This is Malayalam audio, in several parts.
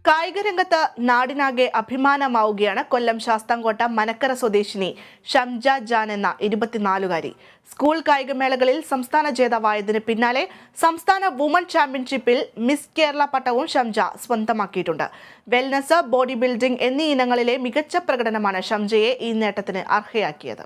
കായിക രംഗത്ത് നാടിനാകെ അഭിമാനമാവുകയാണ് കൊല്ലം ശാസ്താംകോട്ട മനക്കര സ്വദേശിനി ഷംജ ജാൻ എന്ന 24-കാരി. സ്കൂൾ കായികമേളകളിൽ സംസ്ഥാന ജേതാവായതിനു പിന്നാലെ സംസ്ഥാന വുമൺ ചാമ്പ്യൻഷിപ്പിൽ മിസ് കേരള പട്ടവും ഷംജ സ്വന്തമാക്കിയിട്ടുണ്ട്. വെൽനസ്, ബോഡി ബിൽഡിംഗ് എന്നീ ഇനങ്ങളിലെ മികച്ച പ്രകടനമാണ് ഷംജയെ ഈ നേട്ടത്തിന് അർഹയാക്കിയത്.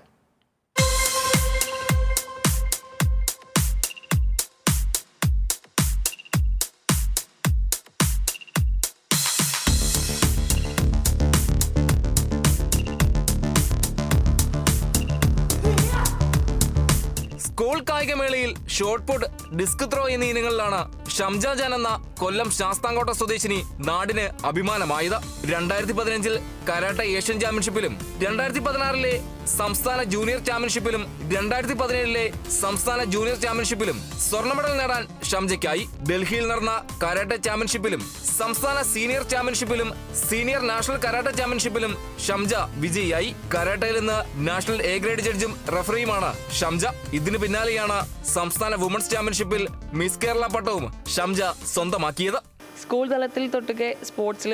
സ്കൂൾ കായികമേളയിൽ ഷോട്ട് പുട്ട്, ഡിസ്ക് ത്രോ എന്നീ ഇനങ്ങളിലാണ് ഷംജ ജാൻ എന്ന കൊല്ലം ശാസ്താംകോട്ട സ്വദേശിനി നാടിന് അഭിമാനമായത്. 2015-ൽ കരാട്ടെ ഏഷ്യൻ ചാമ്പ്യൻഷിപ്പിലും 2016-ലെ സംസ്ഥാന ജൂനിയർ ചാമ്പ്യൻഷിപ്പിലും 2017-ലെ സംസ്ഥാന ജൂനിയർ ചാമ്പ്യൻഷിപ്പിലും സ്വർണ്ണ മെഡൽ നേടാൻ ഷംജയ്ക്കായി. ഡൽഹിയിൽ നടന്ന കരാട്ടെ ചാമ്പ്യൻഷിപ്പിലും സംസ്ഥാന സീനിയർ ചാമ്പ്യൻഷിപ്പിലും സീനിയർ നാഷണൽ കരാട്ടെ ചാമ്പ്യൻഷിപ്പിലും ഷംജ വിജയിയായി. കരാട്ടയിൽ നിന്ന് നാഷണൽ എ ഗ്രേഡ് ജഡ്ജും റഫറിയുമാണ് ഷംജ. ഇതിനു പിന്നാലെയാണ് സംസ്ഥാന വുമൺസ് ചാമ്പ്യൻഷിപ്പിൽ മിസ് കേരള പട്ടവും ഷംജ സ്വന്തമാക്കിയത്. സ്കൂൾ തലത്തിൽ തൊട്ടൊക്കെ സ്പോർട്സിൽ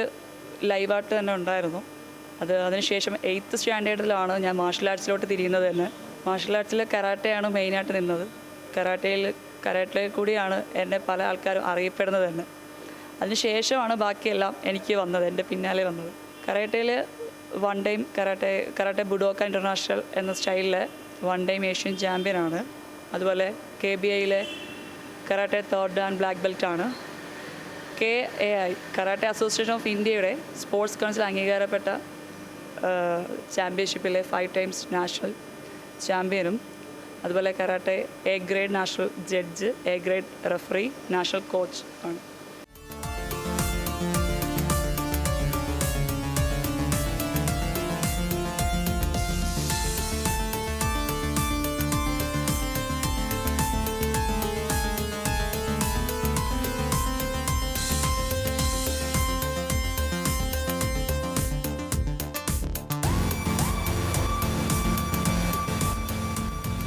ലൈവായിട്ട് തന്നെ ഉണ്ടായിരുന്നു. അതിനുശേഷം 8th സ്റ്റാൻഡേർഡിലാണ് ഞാൻ മാർഷൽ ആർട്സിലോട്ട് തിരിയുന്നത് തന്നെ. മാർഷൽ ആർട്സിൽ കരാട്ടയാണ് മെയിനായിട്ട് നിന്നത്. കരാട്ടയിൽ കൂടിയാണ് എന്നെ പല ആൾക്കാരും അറിയപ്പെടുന്നത് തന്നെ. അതിനുശേഷമാണ് ബാക്കിയെല്ലാം എനിക്ക് വന്നത്, എൻ്റെ പിന്നാലെ വന്നത്. കരാട്ടയിൽ 1 ടൈം കരാട്ടെ ബുഡോക്ക ഇൻ്റർനാഷണൽ എന്ന സ്റ്റൈലിൽ 1 ടൈം ഏഷ്യൻ ചാമ്പ്യനാണ്. അതുപോലെ KBIയിലെ കരാട്ടെ 3rd ആൻഡ് ബ്ലാക്ക് ബെൽറ്റാണ്. KAI കരാട്ടെ അസോസിയേഷൻ ഓഫ് ഇന്ത്യയുടെ സ്പോർട്സ് കൗൺസിൽ അംഗീകാരപ്പെട്ട ചാമ്പ്യൻഷിപ്പിലെ 5 ടൈംസ് നാഷണൽ ചാമ്പ്യനും. അതുപോലെ karate A grade national judge, A grade referee, national coach ആണ്.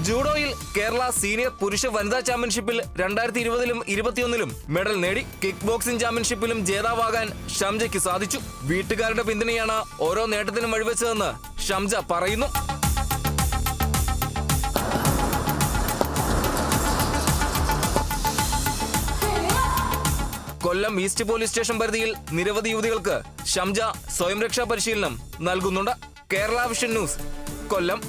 ജൂഡോയിൽ കേരള സീനിയർ പുരുഷ വനിതാ ചാമ്പ്യൻഷിപ്പിൽ 2020-ലും 2021-ലും മെഡൽ നേടി. കിക്ക് ബോക്സിംഗ് ചാമ്പ്യൻഷിപ്പിലും ജേതാവാകാൻ ഷംജയ്ക്ക് സാധിച്ചു. വീട്ടുകാരുടെ പിന്തുണയാണ് ഓരോ നേട്ടത്തിനും വഴിവെച്ചതെന്ന് ഷംജ പറയുന്നു. കൊല്ലം ഈസ്റ്റ് പോലീസ് സ്റ്റേഷൻ പരിധിയിൽ നിരവധി യുവതികൾക്ക് ഷംജ സ്വയം രക്ഷാ പരിശീലനം നൽകുന്നുണ്ട്. കേരള വിഷൻ ന്യൂസ്, കൊല്ലം.